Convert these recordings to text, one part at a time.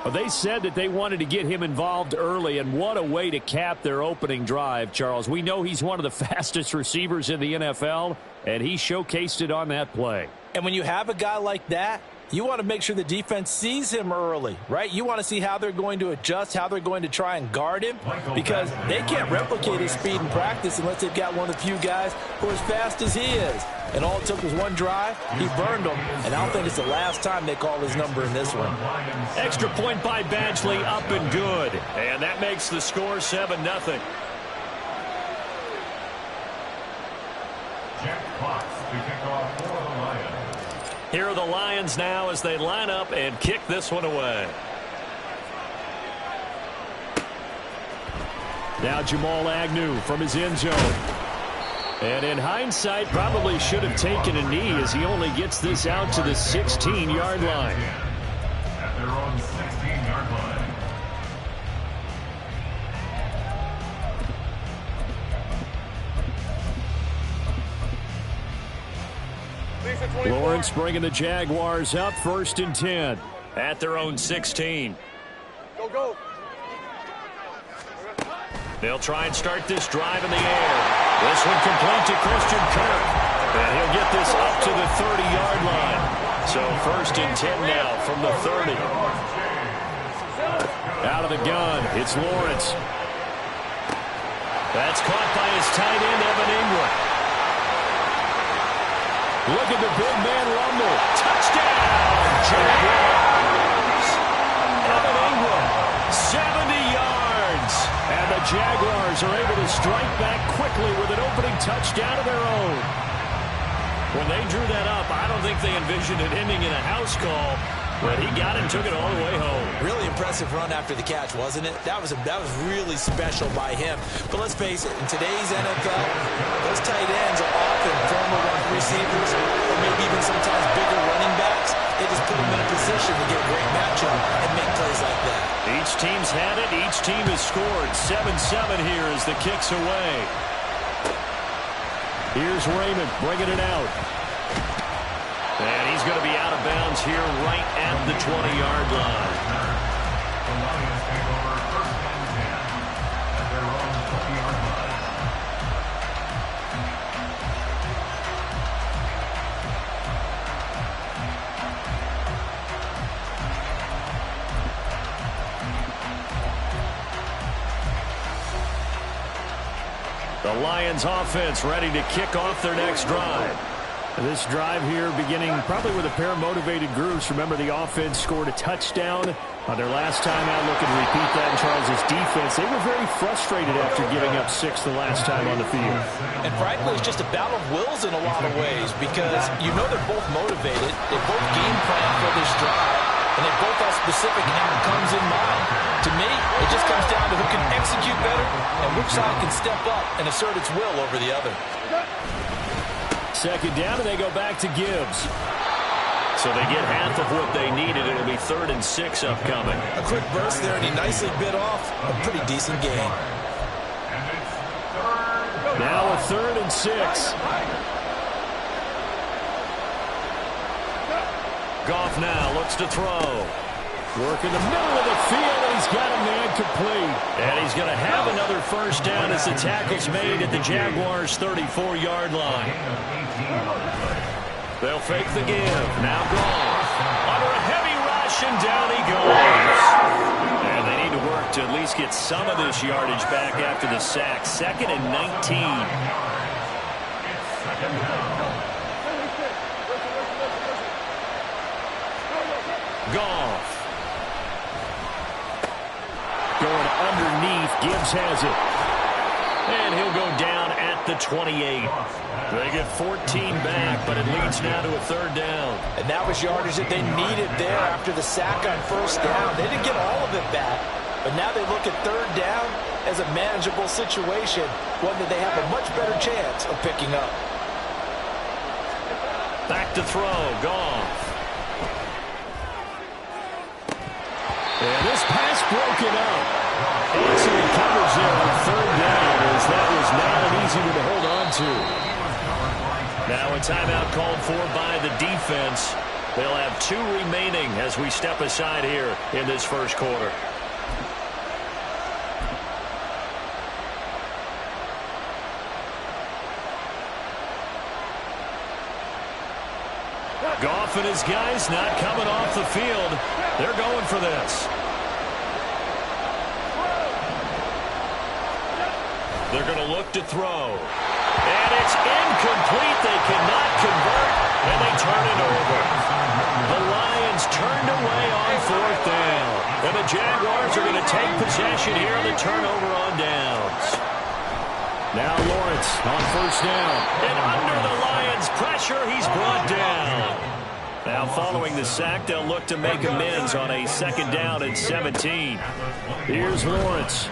Well, they said that they wanted to get him involved early, and what a way to cap their opening drive, Charles. We know he's one of the fastest receivers in the NFL, and he showcased it on that play. And when you have a guy like that, you want to make sure the defense sees him early, right? You want to see how they're going to adjust, how they're going to try and guard him, because they can't replicate his speed in practice unless they've got one of the few guys who are as fast as he is. And all it took was one drive. He burned them, and I don't think it's the last time they call his number in this one. Extra point by Badgley, up and good. And that makes the score 7-0. Jack Potts to kick off for the Lions. Here are the Lions now as they line up and kick this one away. Now Jamal Agnew from his end zone. And in hindsight, probably should have taken a knee as he only gets this out to the 16-yard line. At their own 16-yard line. Lawrence bringing the Jaguars up 1st and 10 at their own 16. Go. They'll try and start this drive in the air. This one complete to Christian Kirk. And he'll get this up to the 30-yard line. So 1st and 10 now from the 30. Out of the gun, it's Lawrence. That's caught by his tight end, Evan Ingram. Look at the big man rumble. Touchdown, Jaguars. Evan Ingram, 70 yards. And the Jaguars are able to strike back quickly with an opening touchdown of their own. When they drew that up, I don't think they envisioned it ending in a house call, but he got it and took it all the way home. Really impressive run after the catch, wasn't it? That was really special by him. But let's face it, in today's NFL, those tight ends are often former wide receivers or maybe even sometimes bigger running backs. They just put them in a position to get a great matchup and make plays like that. Each team's had it. Each team has scored. 7-7 here as the kick's away. Here's Raymond bringing it out. And he's going to be out of bounds here right at the 20-yard line. The Lions take over 1st and 10 at their own 20-yard line. The Lions offense ready to kick off their next drive. This drive here beginning probably with a pair of motivated groups. Remember, the offense scored a touchdown on their last time out. Looking to repeat that in Charles' defense. They were very frustrated after giving up 6 the last time on the field. And frankly, it's just a battle of wills in a lot of ways because you know they're both motivated. They both game plan for this drive, and they both have specific outcomes in mind. To me, it just comes down to who can execute better and which side can step up and assert its will over the other. 2nd down, and they go back to Gibbs. So they get half of what they needed. It'll be 3rd and 6 upcoming. A quick burst there, and he nicely bit off a pretty decent gain. Now a 3rd and 6. Goff now looks to throw. Work in the middle of the field, and he's got a man complete. And he's going to have another 1st down as the tackle's made at the Jaguars' 34-yard line. They'll fake the give. Now Goff under a heavy rush, and down he goes. And they need to work to at least get some of this yardage back after the sack. 2nd and 19. Goff. Going underneath. Gibbs has it. And he'll go down at the 28. They get 14 back, but it leads now to a 3rd down. And that was yardage that they needed there after the sack on 1st down. They didn't get all of it back, but now they look at 3rd down as a manageable situation, one that they have a much better chance of picking up. Back to throw. Goff. And this pass broken up. Excellent coverage there on 3rd down as that was not an easy one to hold on to. Now a timeout called for by the defense. They'll have 2 remaining as we step aside here in this first quarter. Goff and his guys not coming off the field. They're going for this. They're going to look to throw. And it's incomplete. They cannot convert, and they turn it over. The Lions turned away on 4th down. And the Jaguars are going to take possession here on the turnover on downs. Now Lawrence on 1st down. And under the Lions' pressure, he's brought down. Now following the sack, they'll look to make amends on a 2nd down and 17. Here's Lawrence.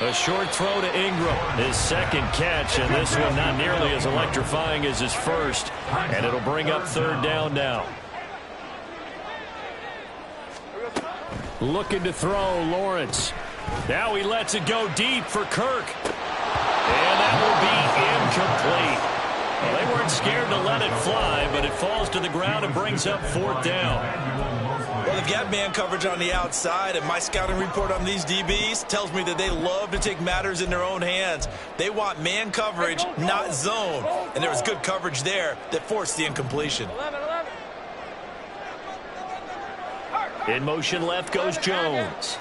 A short throw to Ingram, his 2nd catch, and this one not nearly as electrifying as his first. And it'll bring up 3rd down now. Looking to throw, Lawrence. Now he lets it go deep for Kirk. And that will be incomplete. Well, they weren't scared to let it fly, but it falls to the ground and brings up 4th down. Well, they've got man coverage on the outside, and my scouting report on these DBs tells me that they love to take matters in their own hands. They want man coverage, not zone. And there was good coverage there that forced the incompletion. In motion left goes Jones.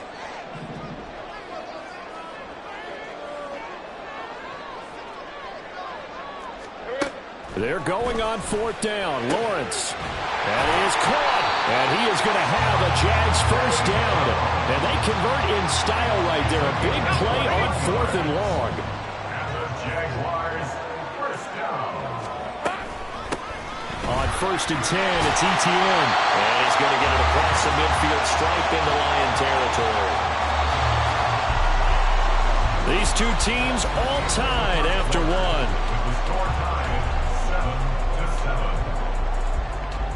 They're going on 4th down. Lawrence. And he is caught. And he is going to have a Jags 1st down. And they convert in style right there. A big play on 4th and long. And the Jaguars 1st down. On 1st and 10, it's Etienne. And he's going to get it across the midfield stripe into Lion territory. These 2 teams all tied after 1. The score tied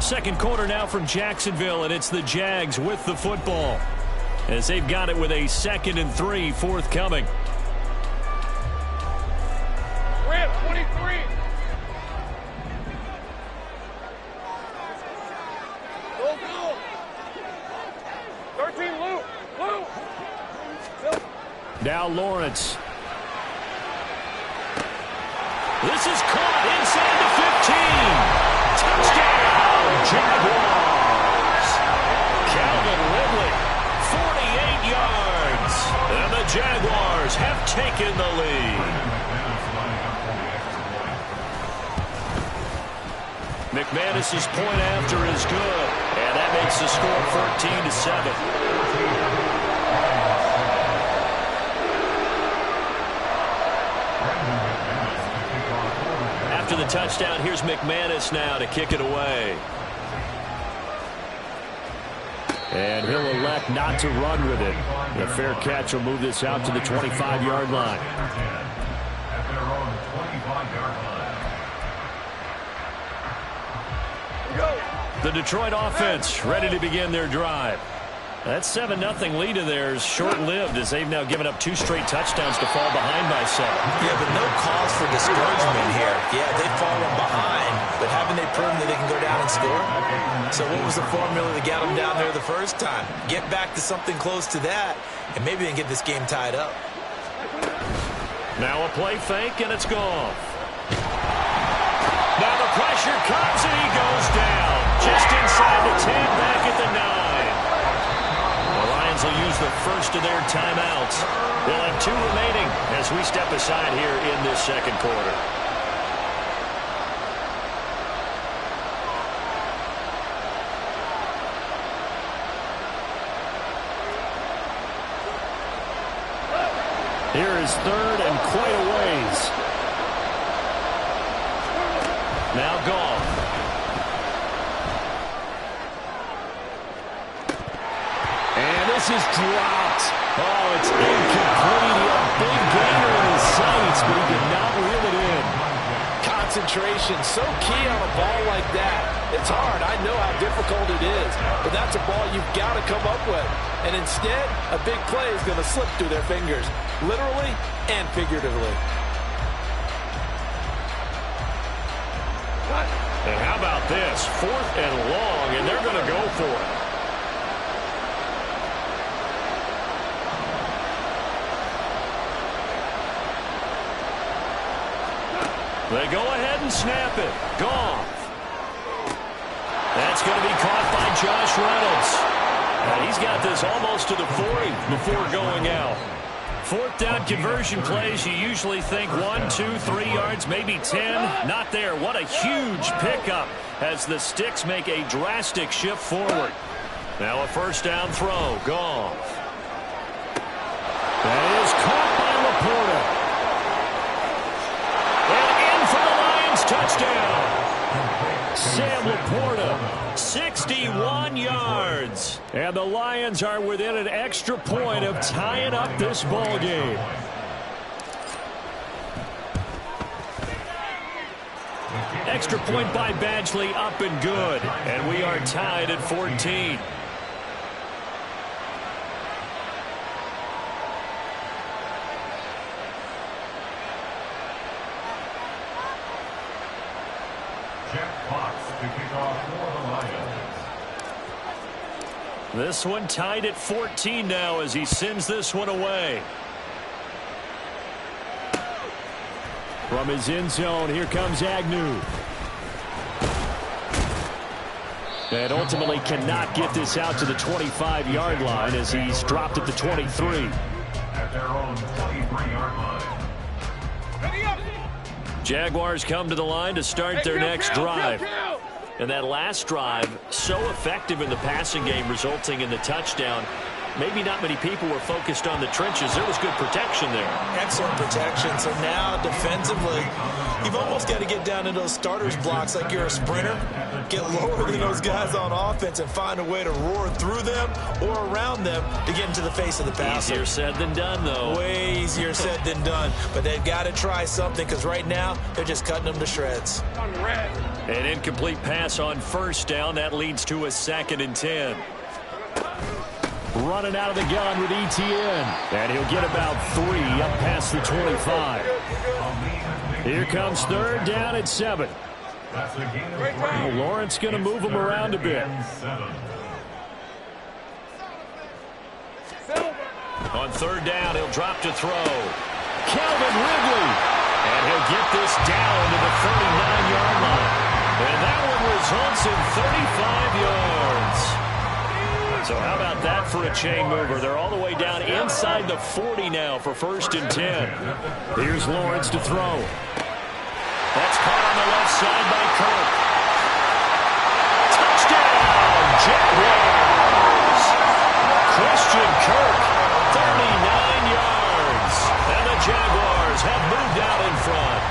7-7. 2nd quarter now from Jacksonville, and it's the Jags with the football as they've got it with a 2nd and 3 forthcoming. Rip, 23. Go. 13, Lou. Now Lawrence. This is caught inside the 15. Touchdown, Jaguars. Calvin Ridley, 48 yards. And the Jaguars have taken the lead. McManus's point after is good. And that makes the score 14-7. After the touchdown, here's McManus now to kick it away. And he'll elect not to run with it. The fair catch will move this out to the 25-yard line. At their own 25-yard line. The Detroit offense ready to begin their drive. That 7-0 lead of theirs short-lived as they've now given up 2 straight touchdowns to fall behind by 7. Yeah, but no cause for discouragement here. Yeah, they've fallen behind, but haven't they proven that they can go down and score? So what was the formula that got them down there the first time? Get back to something close to that, and maybe they can get this game tied up. Now a play fake, and it's gone. Now the pressure comes, and he goes down. Just inside the 10, back at the 9. Will use the first of their timeouts. They'll have 2 remaining as we step aside here in this 2nd quarter. Here is 3rd and quite a ways. Now Goff. This is dropped. Oh, it's incomplete. He had a big gainer in his sights, but he did not reel it in. Concentration, so key on a ball like that. It's hard. I know how difficult it is, but that's a ball you've got to come up with. And instead, a big play is going to slip through their fingers, literally and figuratively. And how about this? 4th and long, and they're going to go for it. They go ahead and snap it. Goff. That's going to be caught by Josh Reynolds. And he's got this almost to the 40 before going out. 4th down conversion plays, you usually think 1, 2, 3 yards, maybe 10. Not there. What a huge pickup as the Sticks make a drastic shift forward. Now a 1st down throw. Goff. That is caught by Laporta. And in for the Lions touchdown. Sam Laporta, 61 yards. And the Lions are within an extra point of tying up this ball game. Extra point by Badgley, up and good. And we are tied at 14. Jeff Fox to kick off for the Lions. This one tied at 14 now as he sends this one away. From his end zone, here comes Agnew. And ultimately cannot get this out to the 25-yard line as he's dropped at the 23. At their own 23-yard line. Jaguars come to the line to start their next drive. And that last drive, so effective in the passing game, resulting in the touchdown. Maybe not many people were focused on the trenches. There was good protection there. Excellent protection. So now defensively, you've almost got to get down to those starters blocks like you're a sprinter. Get lower than those guys on offense and find a way to roar through them or around them to get into the face of the passer. Easier said than done, though. Way easier said than done. But they've got to try something because right now they're just cutting them to shreds. An incomplete pass on 1st down. That leads to a 2nd and 10. Running out of the gun with Etienne. And he'll get about 3 up past the 25. Here comes 3rd down at 7. Well, Lawrence going to move him around a bit. On 3rd down, he'll drop to throw. Calvin Ridley. And he'll get this down to the 39-yard line. And that one results in 35 yards. So how about that for a chain mover? They're all the way down inside the 40 now for 1st and 10. Here's Lawrence to throw. That's caught on the left side by Kirk. Touchdown, Jaguars! Christian Kirk, 39 yards. And the Jaguars have moved out in front.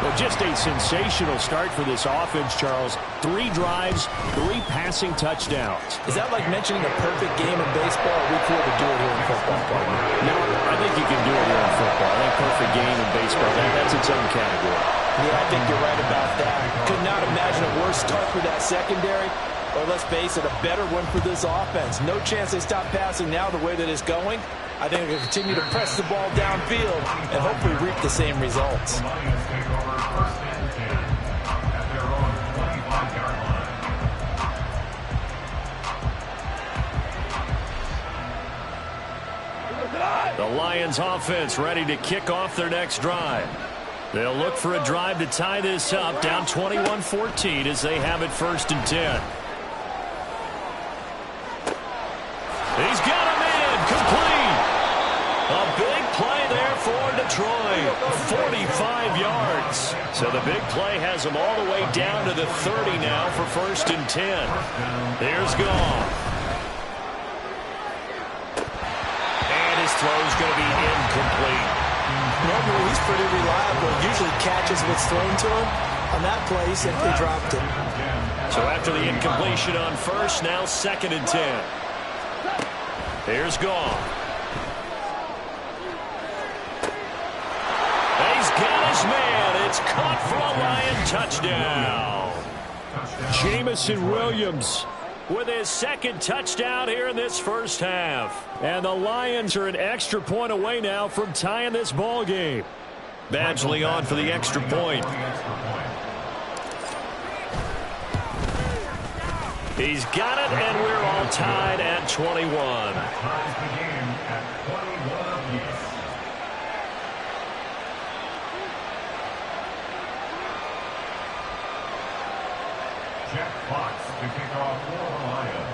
Well, just a sensational start for this offense, Charles. 3 drives, 3 passing touchdowns. Is that like mentioning a perfect game in baseball? Or we could do it here in football, partner? No, I think you can do it here in football. I think perfect game in baseball, that's its own category. Yeah, I think you're right about that. Could not imagine a worse start for that secondary. Or let's face it, a better one for this offense. No chance they stop passing now the way that it's going. I think they'll continue to press the ball downfield and hopefully reap the same results. The Lions take over 1st and 10 at their own 25-yard line. The Lions offense ready to kick off their next drive. They'll look for a drive to tie this up, down 21-14 as they have it 1st and 10. He's got him in, complete. A big play there for Detroit, 45 yards. So the big play has them all the way down to the 30 now for 1st and 10. Here's Goff. And his throw's going to be incomplete. Normally he's pretty reliable. Usually catches what's thrown to him. On that play, he simply dropped it. So after the incompletion on 1st, now 2nd and 10. Here's Goff. He's got his man. It's caught for a Lion touchdown. Jamison Williams with his 2nd touchdown here in this 1st half. And the Lions are an extra point away now from tying this ball game. Badgley on for the extra point. He's got it, and we're all tied at 21. Ties the game at 21 apiece. Jack Fox to kick off for the Lions.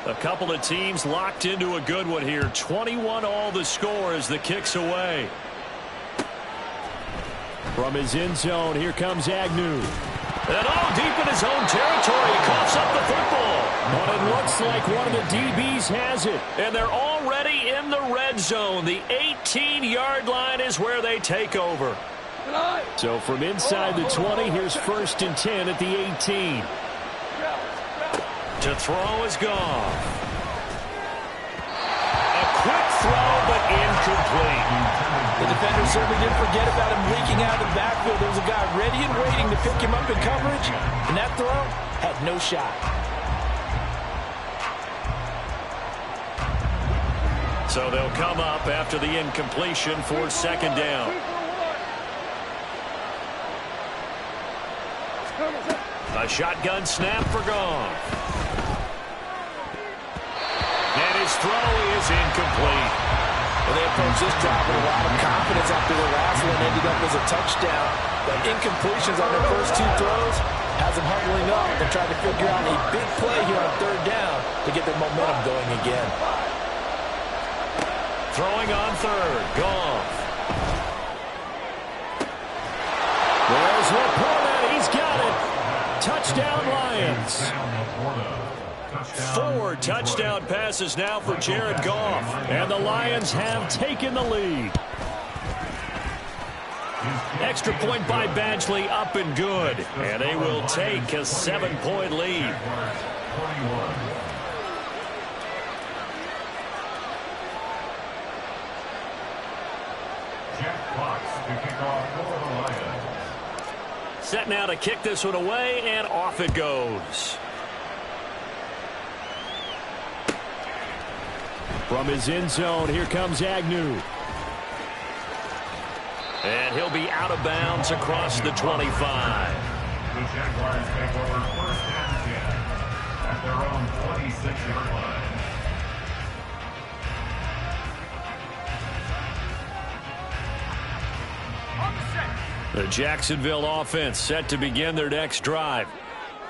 A couple of teams locked into a good one here. 21 all the score as the kick's away. From his end zone, here comes Agnew. And all deep in his own territory, he coughs up the football. But it looks like one of the DBs has it. And they're already in the red zone. The 18-yard line is where they take over. So from inside the 20, here's 1st and 10 at the 18. To throw is Goff. A quick throw, but incomplete. The defender certainly didn't forget about him leaking out of the backfield. There was a guy ready and waiting to pick him up in coverage, and that throw had no shot. So they'll come up after the incompletion for 2nd down. A shotgun snap for Goff. And his throw is incomplete. Well, they approached this drive with a lot of confidence after the last one ended up as a touchdown. But incompletions on their first 2 throws has them huddling up and trying to figure out a big play here on 3rd down to get their momentum going again. Throwing on 3rd, Goff. There's Laporta. He's got it. Touchdown, Lions. 4 touchdown passes now for Jared Goff. And the Lions have taken the lead. Extra point by Badgley, up and good. And they will take a 7-point lead. Jack Fox to kick off for the Lions. Set now to kick this one away, and off it goes. From his end zone, here comes Agnew. And he'll be out of bounds across the 25. The Jaguars take over 1st and 10 at their own 26-yard line. The Jacksonville offense set to begin their next drive.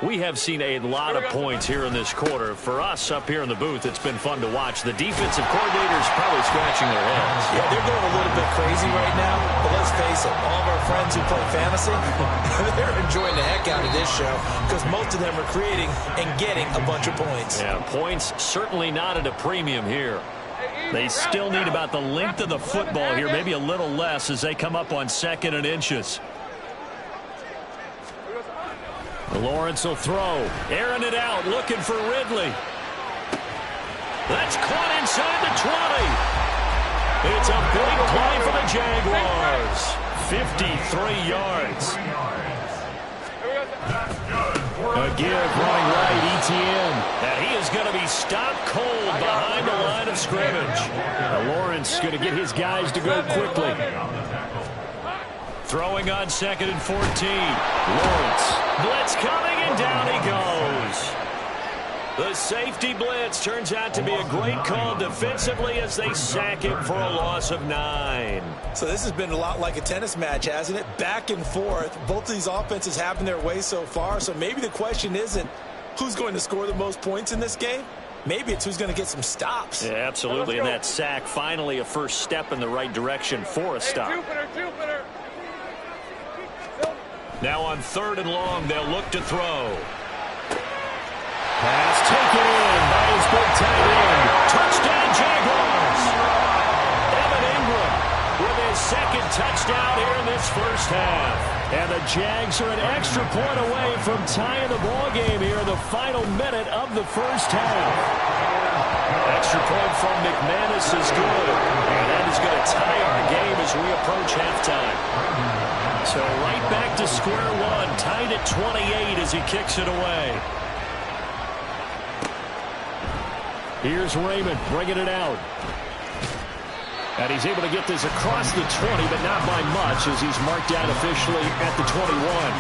We have seen a lot of points here in this quarter. For us up here in the booth, it's been fun to watch. The defensive coordinators probably scratching their heads. Yeah, they're going a little bit crazy right now. But let's face it, all of our friends who play fantasy, they're enjoying the heck out of this show because most of them are creating and getting a bunch of points. Yeah, points certainly not at a premium here. They still need about the length of the football here, maybe a little less as they come up on 2nd and inches. Lawrence will throw. Airing it out, looking for Ridley. That's caught inside the 20. It's a big play for the Jaguars. 53 yards. A give running right, Etienne. And he is going to be stopped cold behind the line of scrimmage. Lawrence going to get his guys to go quickly. Throwing on 2nd and 14. Lawrence. Blitz coming, and down he goes. The safety blitz turns out to be a great call defensively as they sack him for a loss of 9. So this has been a lot like a tennis match, hasn't it? Back and forth. Both of these offenses having their way so far. So maybe the question isn't who's going to score the most points in this game. Maybe it's who's going to get some stops. Yeah, absolutely. And that sack, finally a first step in the right direction for a stop. Now on 3rd and long, they'll look to throw. Pass taken in by his big tight end. Touchdown, Jaguars. Evan Ingram with his 2nd touchdown here in this first half. And the Jags are an extra point away from tying the ball game here in the final minute of the first half. Extra point from McManus is good. And that is going to tie our game as we approach halftime. So right back to square one, tied at 28 as he kicks it away. Here's Raymond bringing it out. And he's able to get this across the 20, but not by much, as he's marked down officially at the 21.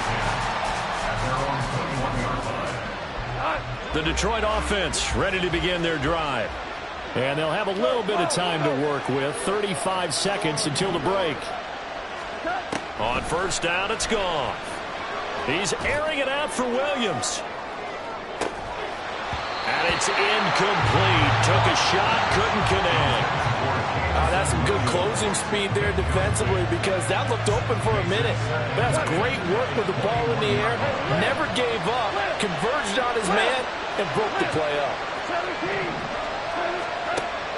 The Detroit offense ready to begin their drive. And they'll have a little bit of time to work with. 35 seconds until the break. On first down, it's gone. He's airing it out for Williams. And it's incomplete. Took a shot, couldn't connect. That's some good closing speed there defensively, because that looked open for a minute. That's great work with the ball in the air. Never gave up. Converged on his man and broke the play up.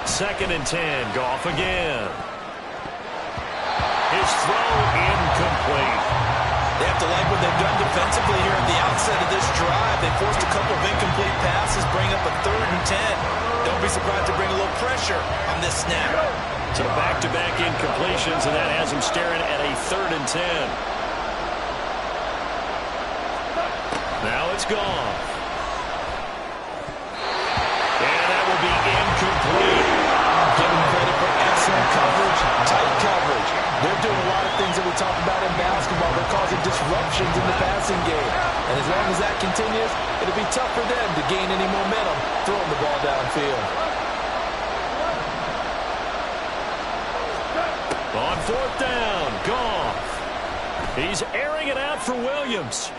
2nd and 10. Goff again. His throw incomplete. They have to like what they've done defensively here at the outset of this drive. They forced a couple of incomplete passes, bring up a 3rd and 10. Don't be surprised to bring a little pressure on this snap. So back-to-back incompletions, and that has him staring at a 3rd and 10. Now it's gone. And that will be incomplete. Give them credit for excellent coverage, tight coverage. They're doing a lot of things that we talk about in basketball. They're causing disruptions in the passing game. And as long as that continues, it'll be tough for them to gain any momentum throwing the ball downfield. On 4th down, Goff. He's airing it out for Williams.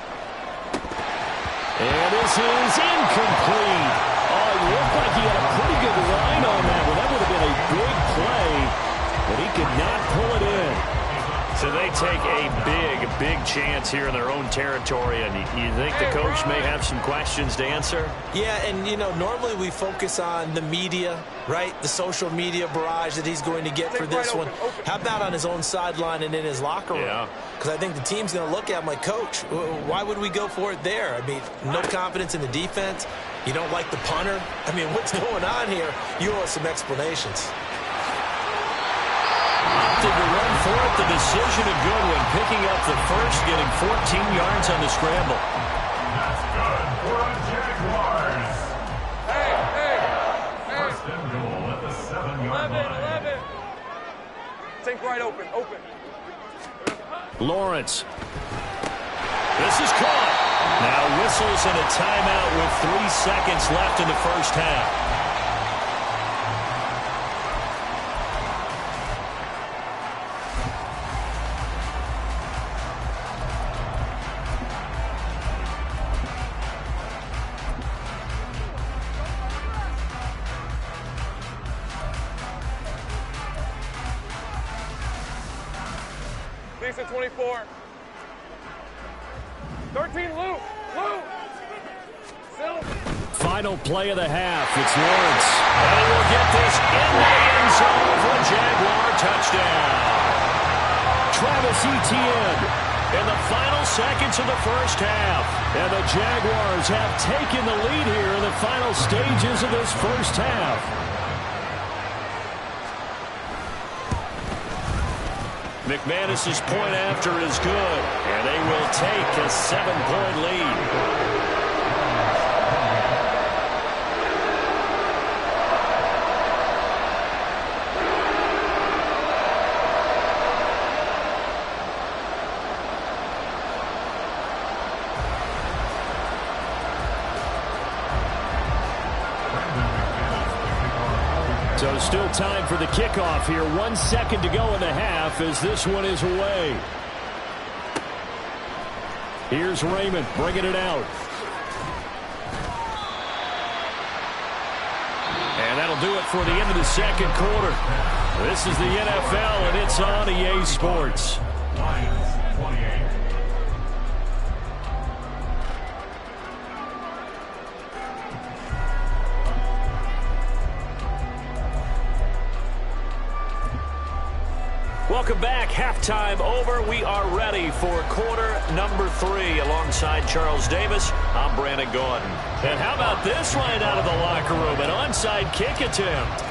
And this is incomplete. Oh, it looked like he had a pretty good line on that one. That would have been a big play, but he could not pull it in. So they take a big chance here in their own territory, and you think the coach may have some questions to answer? Yeah, and, you know, normally we focus on the media, right? The social media barrage that he's going to get for this one. How about on his own sideline and in his locker room? Yeah. Because I think the team's going to look at him like, Coach, why would we go for it there? I mean, no confidence in the defense. You don't like the punter? I mean, what's going on here? You owe us some explanations. Opted to run for it. The decision a good one. Picking up the first, getting 14 yards on the scramble. That's good for the Jaguars. Hey. First and goal at the 7-yard line. 11. Think right open. Lawrence. This is caught. Now whistles and a timeout with 3 seconds left in the first half. Lisa 24. 13, Luke. Final play of the half. It's Lawrence. And he will get this in the end zone for a Jaguar touchdown. Travis Etienne in the final seconds of the first half. And the Jaguars have taken the lead here in the final stages of this first half. McManus's point after is good, and they will take a 7-point lead. So still time for the kickoff here. 1 second to go in the half as this one is away. Here's Raymond bringing it out. And that'll do it for the end of the second quarter. This is the NFL, and it's on EA Sports. Lions 28. Welcome back. Halftime over. We are ready for quarter number 3 alongside Charles Davis. I'm Brandon Gaudin. And how about this line out of the locker room? An onside kick attempt.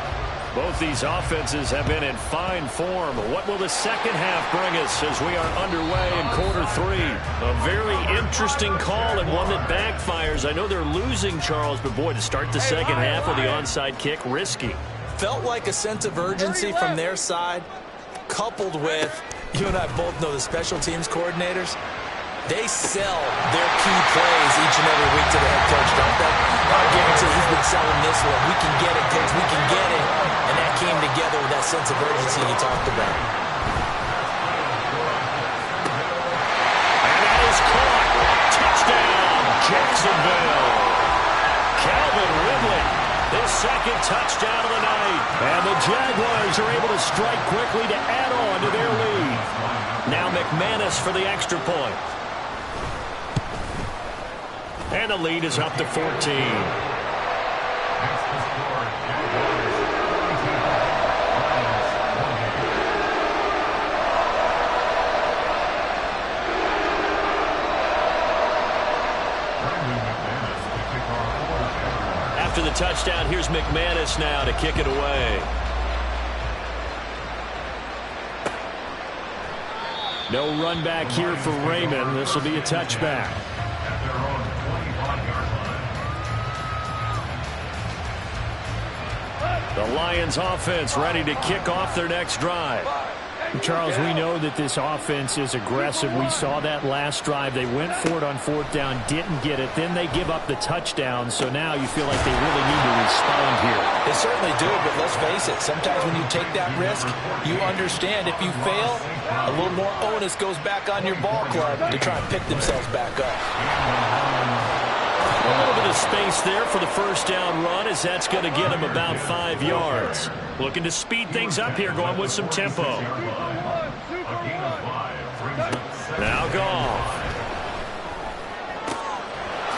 Both these offenses have been in fine form. What will the second half bring us as we are underway in quarter 3? A very interesting call and one that backfires. I know they're losing, Charles, but boy, to start the second half with the onside kick, risky. felt like a sense of urgency from their side, coupled with, you and I both know the special teams coordinators, they sell their key plays each and every week to the head coach, don't they? I guarantee he's been selling this one. We can get it, coach. We can get it. And that came together with that sense of urgency you talked about. And that is caught. Touchdown, Jacksonville. Calvin Ridley, his second touchdown of the night. And the Jaguars are able to strike quickly to add on to their lead. Now McManus for the extra point. And the lead is up to 14. After the touchdown, here's McManus now to kick it away. No run back here for Raymond. This will be a touchback. The Lions offense ready to kick off their next drive. Charles, we know that this offense is aggressive. We saw that last drive. They went for it on fourth down, didn't get it. Then they give up the touchdown. So now you feel like they really need to respond here. They certainly do, but let's face it. Sometimes when you take that risk, you understand if you fail, a little more onus goes back on your ball club to try and pick themselves back up. A little bit of space there for the first down run, as that's going to get him about 5 yards. Looking to speed things up here, going with some tempo. Now Goff.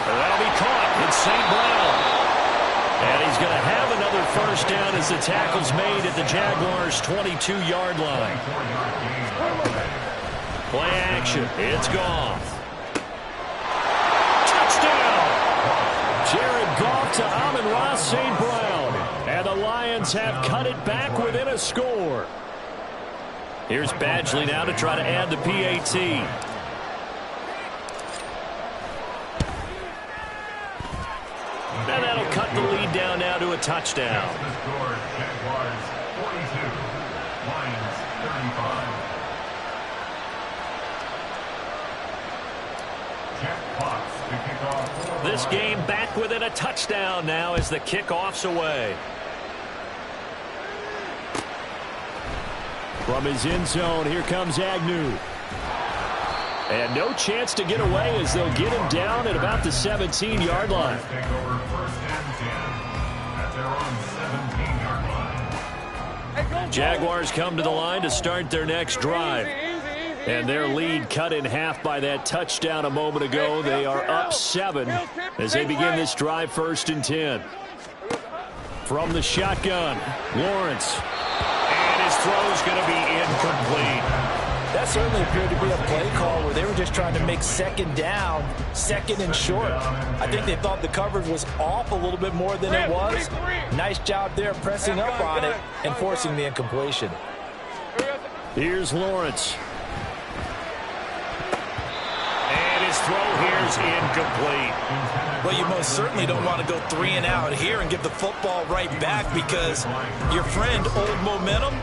That'll be caught. It's St. Brown. And he's going to have another first down as the tackle's made at the Jaguars' 22-yard line. Play action. It's Goff. Jared Goff to Amon-Ra St. Brown. And the Lions have cut it back within a score. Here's Badgley now to try to add the PAT. And that'll cut the lead down now to a touchdown. Jaguars 42, Lions 35. Jack Fox to kick off. This game back within a touchdown now as the kickoff's away. From his end zone, here comes Agnew. And no chance to get away as they'll get him down at about the 17-yard line. Take over first and 10 at their own 17-yard line. Jaguars come to the line to start their next drive. And their lead cut in half by that touchdown a moment ago. They are up 7 as they begin this drive, 1st and 10. From the shotgun, Lawrence. And his throw's going to be incomplete. That certainly appeared to be a play call where they were just trying to make second down, second and short. I think they thought the coverage was off a little bit more than it was. Nice job there pressing up on it and forcing the incompletion. Here's Lawrence. And his throw here's incomplete. Well, you most certainly don't want to go 3 and out here and give the football right back because your friend, Old Momentum,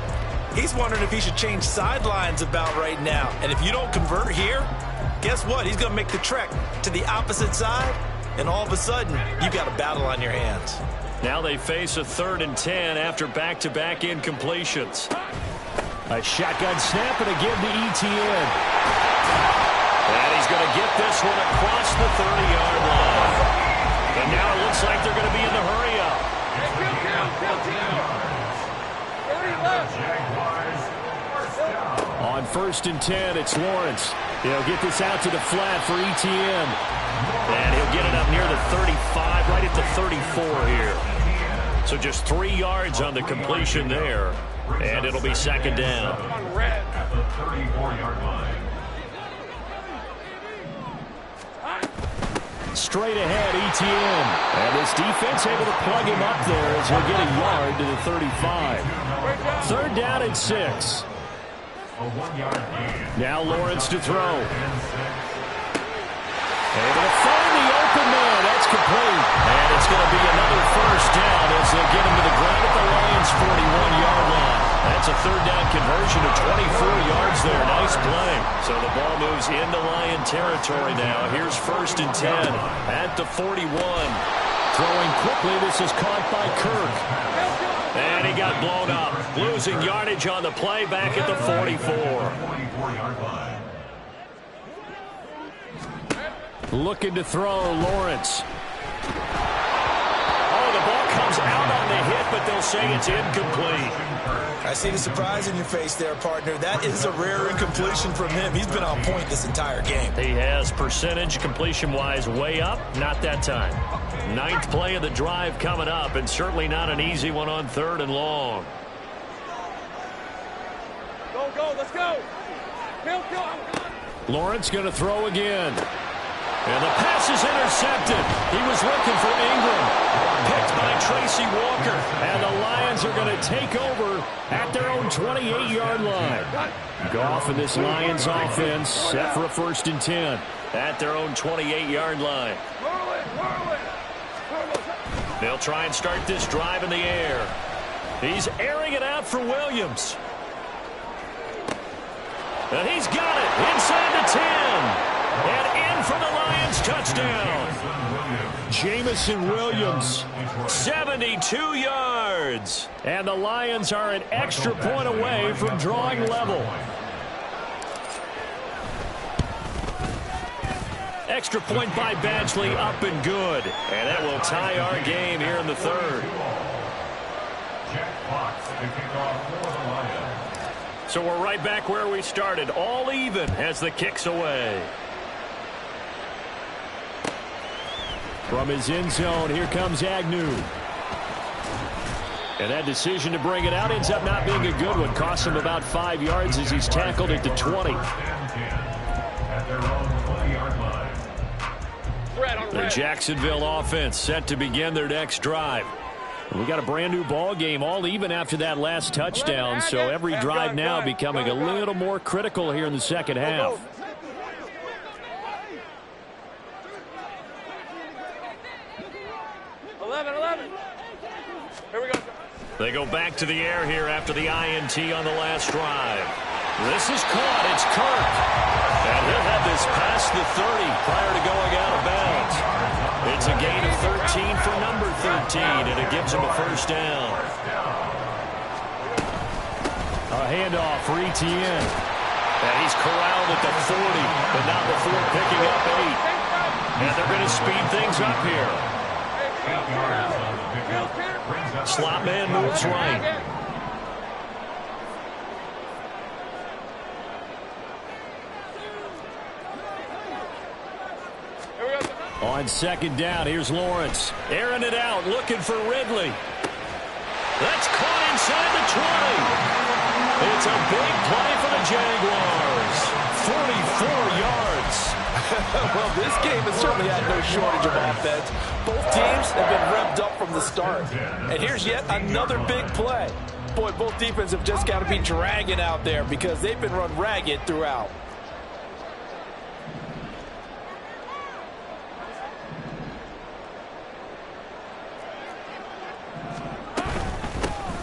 he's wondering if he should change sidelines about right now. And if you don't convert here, guess what? He's going to make the trek to the opposite side, and all of a sudden, you've got a battle on your hands. Now they face a 3rd and 10 after back-to-back incompletions. A shotgun snap and a give to Etienne. And he's going to get this one across the 30-yard line. And now it looks like they're going to be in the hurry-up. On 1st and 10, it's Lawrence. He'll get this out to the flat for Etienne. And he'll get it up near the 35, right at the 34 here. So just 3 yards on the completion there. And it'll be 2nd down. At the 34-yard line. Straight ahead, Etienne. And this defense able to plug him up there as he'll get a yard to the 35. 3rd down and 6. A 1-yard gain. Now Lawrence to throw. Able to find the open man. That's complete. And it's going to be another first down as they get him to the ground at the Lions' 41-yard line. That's a third down conversion of 24 yards there. Nice play. So the ball moves into Lion territory now. Here's 1st and 10 at the 41. Throwing quickly, this is caught by Kirk. And he got blown up. Losing yardage on the play back at the 44. 44-yard line. Looking to throw, Lawrence. Oh, the ball comes out on the hit, but they'll say it's incomplete. I see the surprise in your face there, partner. That is a rare incompletion from him. He's been on point this entire game. He has percentage completion-wise way up. Not that time. 9th play of the drive coming up, and certainly not an easy one on 3rd and long. Go, go, let's go. Go. Lawrence going to throw again. And the pass is intercepted. He was looking for Ingram. Picked by Tracy Walker. And the Lions are going to take over at their own 28-yard line. Goff and this Lions offense set for a 1st and 10. At their own 28-yard line. They'll try and start this drive in the air. He's airing it out for Williams. And he's got it inside the 10. And in for the Lions touchdown. Jameson Williams. 72 yards. And the Lions are an extra point away from drawing level. Extra point by Badgley, up and good. And that will tie our game here in the 3rd. Jack Fox to kick off for the Lions. So we're right back where we started, all even as the kick's away. From his end zone, here comes Agnew. And that decision to bring it out ends up not being a good one. Costs him about 5 yards as he's tackled at the 20. At their own 20-yard line. The Jacksonville offense set to begin their next drive. We got a brand new ball game, all even after that last touchdown. So every drive now becoming a little more critical here in the second half. Here we go. They go back to the air here after the INT on the last drive. This is caught. It's Kirk. And he'll have this past the 30 prior to going out of bounds. It's a gain of 13 for number 13, and it gives him a 1st down. A handoff for Etienne. And he's corralled at the 40, but not before picking up 8. And they're going to speed things up here. Slot man moves right. On 2nd down, here's Lawrence. Airing it out, looking for Ridley. That's caught inside the 20. It's a big play for the Jaguars. 44 yards. Well, this game has certainly had no shortage of offense. Both teams have been revved up from the start. And here's yet another big play. Boy, both defenses have just got to be dragging out there because they've been run ragged throughout.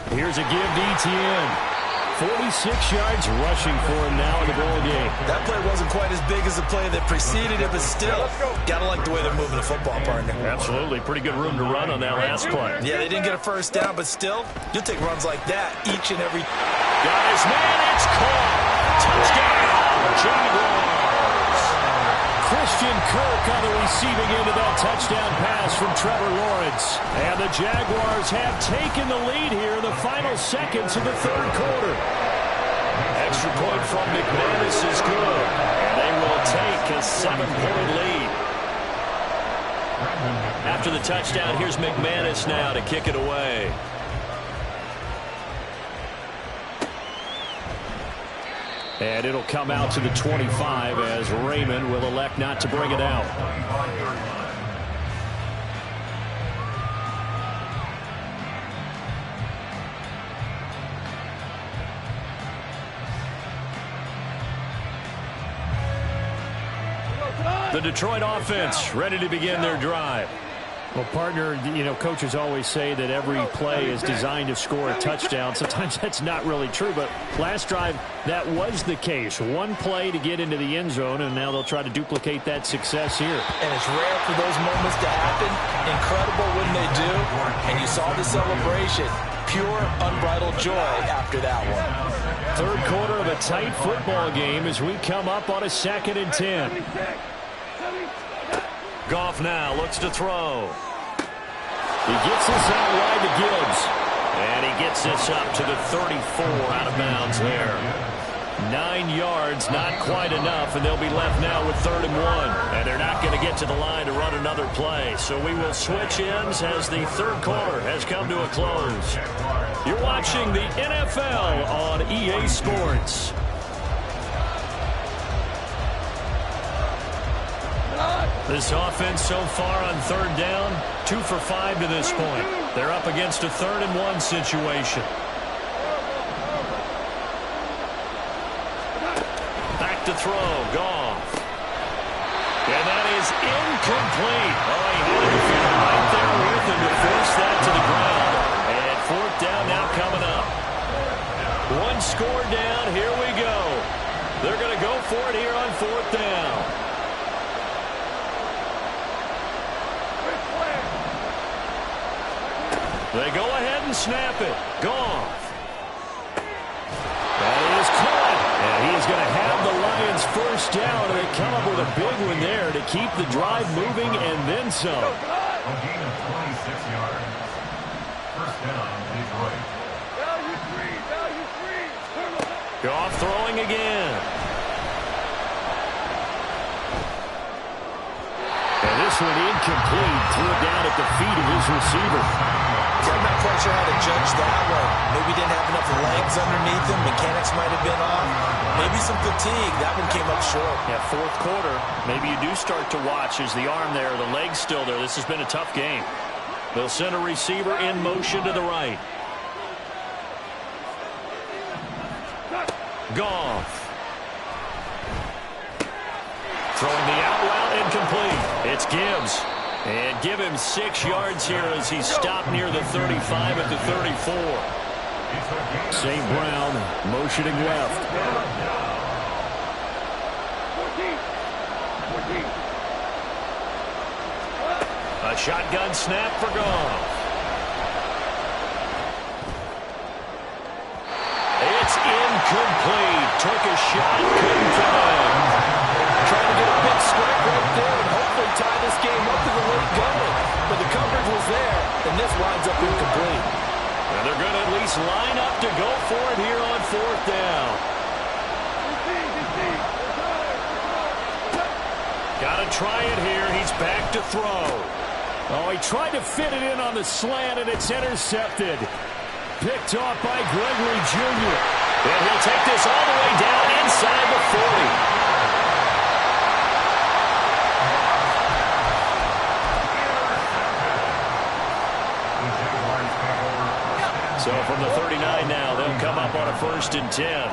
Here's a give to Etienne. 46 yards rushing for him now in the ball game. That play wasn't quite as big as the play that preceded it, but still, gotta like the way they're moving the football, partner. Absolutely. Pretty good room to run on that last play. Yeah, they didn't get a 1st down, but still, you'll take runs like that each and every. Got his man. It's caught. Touchdown, Jaguars. Christian Kirk on the receiving end of that touchdown pass from Trevor Lawrence. And the Jaguars have taken the lead here in the final seconds of the 3rd quarter. Extra point from McManus is good. And they will take a 7-point lead. After the touchdown, here's McManus now to kick it away. And it'll come out to the 25 as Raymond will elect not to bring it out. The Detroit offense ready to begin their drive. Well, partner, coaches always say that every play is designed to score a touchdown. Sometimes that's not really true, but last drive, that was the case. One play to get into the end zone, and now they'll try to duplicate that success here. And it's rare for those moments to happen. Incredible when they do. And you saw the celebration. Pure, unbridled joy after that one. Third quarter of a tight football game as we come up on a 2nd and 10. Goff now looks to throw. He gets this out wide to Gibbs. And he gets this up to the 34 out of bounds there. 9 yards, not quite enough, and they'll be left now with 3rd and 1. And they're not going to get to the line to run another play. So we will switch ends as the third quarter has come to a close. You're watching the NFL on EA Sports. This offense so far on 3rd down, 2 for 5 to this point. They're up against a 3rd and 1 situation. Back to throw, Goff. And that is incomplete. Oh, he had to fit right there with him to force that to the ground. And 4th down now coming up. 1 score down, here we go. They're going to go for it here on 4th down. They go ahead and snap it. Goff. That is caught. And he's going to have the Lions first down. And they come up with a big one there to keep the drive moving and then some. A gain of 26 yards. First down, Detroit. Value three. Goff throwing again. And this one incomplete. Threw it down at the feet of his receiver. I'm not quite sure how to judge that one. Maybe didn't have enough legs underneath him. Mechanics might have been off. Maybe some fatigue. That one came up short. Yeah, 4th quarter. Maybe you do start to watch. Is the arm there? The leg's still there? This has been a tough game. They'll send a receiver in motion to the right. Goff. Throwing the out route incomplete. It's Gibbs. And give him 6 yards here as he's stopped near the 35 at the 34. St. Brown motioning left. 14. A shotgun snap for Goff. It's incomplete. Took a shot, couldn't find. Trying to get a big strike right there and hopefully tie this game up to the late going. But the coverage was there, and this winds up incomplete. And they're going to at least line up to go for it here on 4th down. Got to try it here. He's back to throw. Oh, he tried to fit it in on the slant, and it's intercepted. Picked off by Gregory Jr. And he'll take this all the way down inside the 40. So from the 39 now, they'll come up on a 1st and 10.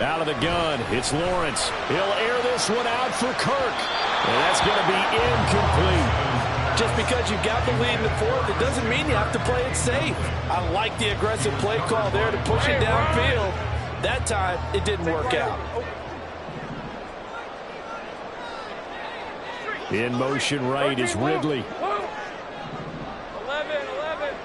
Out of the gun, it's Lawrence. He'll air this one out for Kirk. And that's going to be incomplete. Just because you got the lead in the 4th, it doesn't mean you have to play it safe. I like the aggressive play call there to push it downfield. That time, it didn't work out. In motion right is Ridley. 11.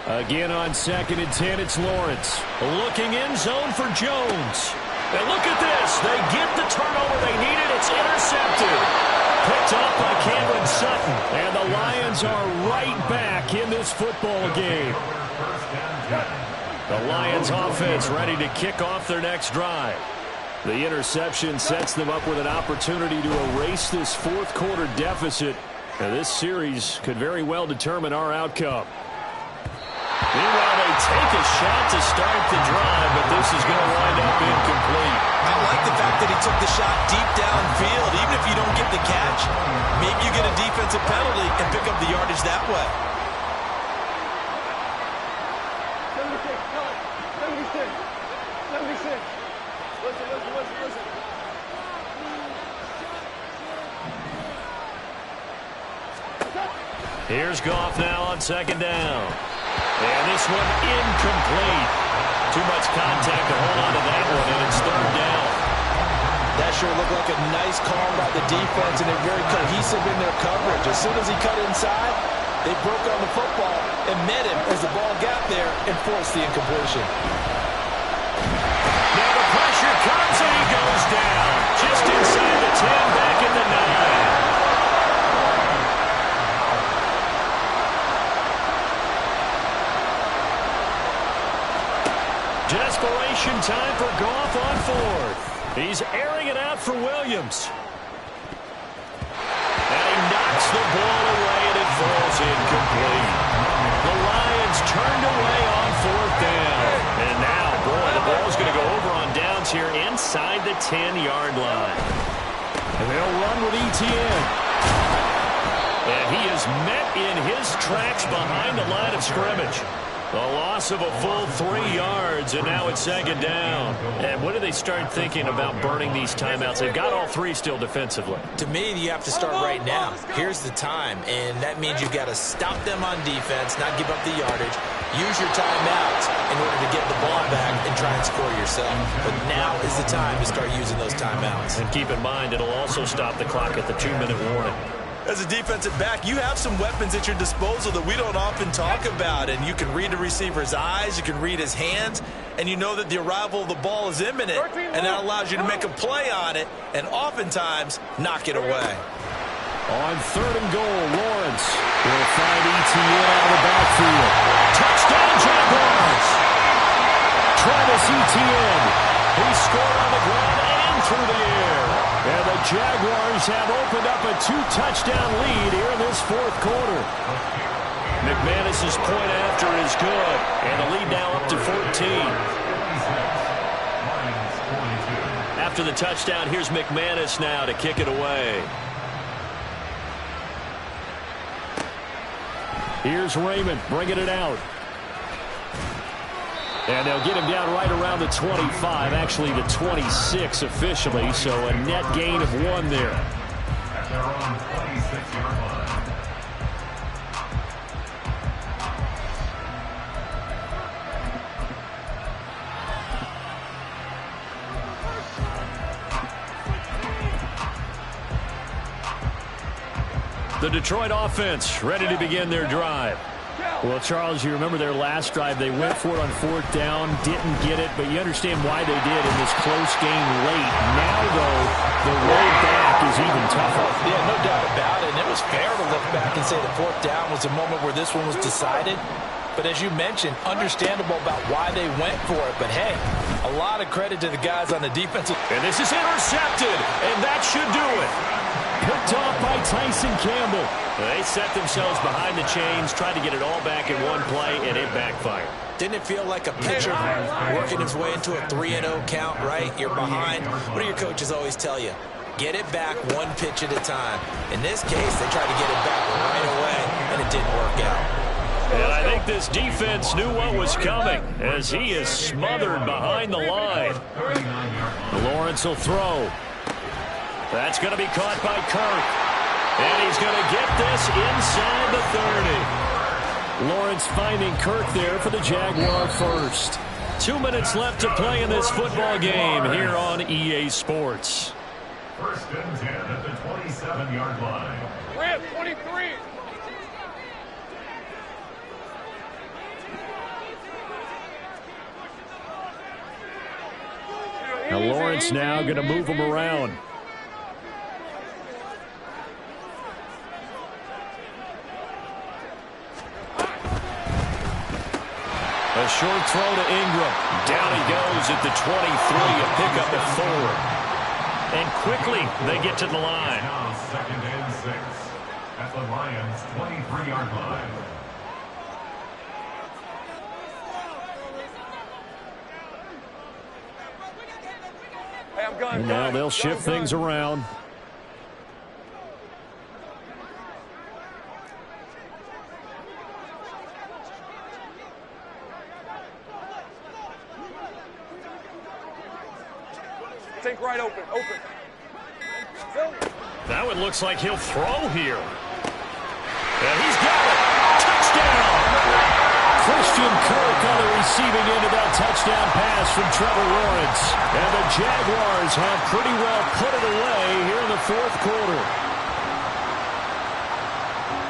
Again on 2nd and 10, it's Lawrence. Looking in zone for Jones. And look at this. They get the turnover they needed. It's intercepted. Picked up by Cameron Sutton. And the Lions are right back in this football game. The Lions offense ready to kick off their next drive. The interception sets them up with an opportunity to erase this 4th quarter deficit. And this series could very well determine our outcome. Meanwhile, they take a shot to start the drive, but this is going to wind up incomplete. I like the fact that he took the shot deep downfield. Even if you don't get the catch, maybe you get a defensive penalty and pick up the yardage that way. 76. 76. Listen. Here's Goff now on second down. And this one incomplete. Too much contact to hold on to that one, and it's third down. That sure looked like a nice call by the defense, and they're very cohesive in their coverage. As soon as he cut inside, they broke on the football and met him as the ball got there and forced the incompletion. Now the pressure comes, and he goes down. Just inside the 10, back in the 9. Desperation time for Goff on fourth. He's airing it out for Williams. And he knocks the ball away, and it falls incomplete. The Lions turned away on fourth down. And now, boy, the ball's going to go over on downs here inside the 10-yard line. And they'll run with Etienne. And he is met in his tracks behind the line of scrimmage. A loss of a full 3 yards, and now it's second down. And what do they start thinking about burning these timeouts? They've got all 3 still defensively. To me, you have to start right now. Here's the time, and that means you've got to stop them on defense, not give up the yardage. Use your timeouts in order to get the ball back and try and score yourself. But now is the time to start using those timeouts. And keep in mind, it'll also stop the clock at the 2-minute warning. As a defensive back, you have some weapons at your disposal that we don't often talk about. And you can read the receiver's eyes, you can read his hands, and you know that the arrival of the ball is imminent. And that allows you to make a play on it and oftentimes knock it away. On third and goal, Lawrence will find Etienne out of the backfield. Touchdown, Jaguars! Travis Etienne. He scored on the ground and through the air. And the Jaguars have opened up a 2-touchdown lead here in this fourth quarter. McManus's point after is good. And the lead now up to 14. After the touchdown, here's McManus now to kick it away. Here's Raymond bringing it out. And they'll get him down right around the 25, actually the 26 officially, so a net gain of 1 there. At their own 26-yard line. The Detroit offense ready to begin their drive. Well, Charles, you remember their last drive. They went for it on fourth down, didn't get it, but you understand why they did in this close game late. Now, though, the road back is even tougher. Yeah, no doubt about it. And it was fair to look back and say the fourth down was a moment where this one was decided. But as you mentioned, understandable about why they went for it. But, hey, a lot of credit to the guys on the defensive. And this is intercepted, and that should do it. Picked off by Tyson Campbell. They set themselves behind the chains, tried to get it all back in one play, and it backfired. Didn't it feel like a pitcher working his way into a 3-0 count, right? You're behind. What do your coaches always tell you? Get it back one pitch at a time. In this case, they tried to get it back right away, and it didn't work out. And I think this defense knew what was coming as he is smothered behind the line. Lawrence will throw. That's going to be caught by Kirk. And he's going to get this inside the 30. Lawrence finding Kirk there for the Jaguar first. 2 minutes left to play in this football game here on EA Sports. First and 10 at the 27-yard line. Rip, 23. Now Lawrence now going to move him around. A short throw to Ingram. Down he goes at the 23, a pickup of 4. And quickly they get to the line. Now second and 6 at the Lions' 23-yard line. Hey, I'm going. And now they'll shift things around. Think right open. Open. Now it looks like he'll throw here. And he's got it. Touchdown! Christian Kirk on the receiving end of that touchdown pass from Trevor Lawrence. And the Jaguars have pretty well put it away here in the fourth quarter.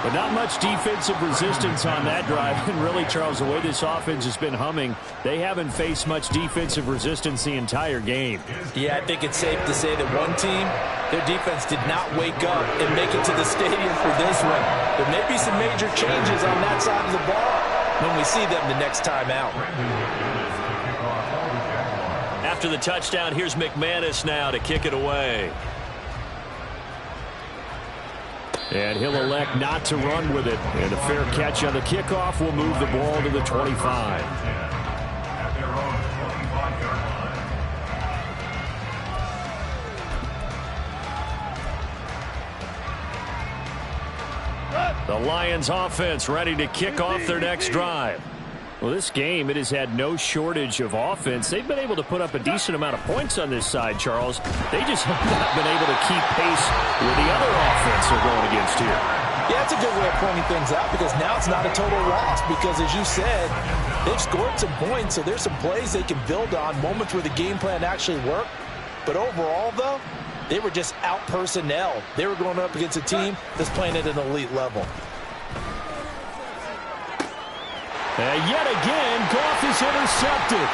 But not much defensive resistance on that drive. And really, Charles, the way this offense has been humming, they haven't faced much defensive resistance the entire game. Yeah, I think it's safe to say that one team, their defense did not wake up and make it to the stadium for this one. There may be some major changes on that side of the ball when we see them the next time out. After the touchdown, here's McManus now to kick it away. And he'll elect not to run with it. And a fair catch on the kickoff will move the ball to the 25. At their own 25-yard line. The Lions offense ready to kick off their next drive. Well, this game, it has had no shortage of offense. They've been able to put up a decent amount of points on this side, Charles. They just have not been able to keep pace with the other offense they're going against here. Yeah, it's a good way of pointing things out because now it's not a total loss because, as you said, they've scored some points, so there's some plays they can build on, moments where the game plan actually worked. But overall, though, they were just out personnel. They were going up against a team that's playing at an elite level. And yet again, Goff is intercepted.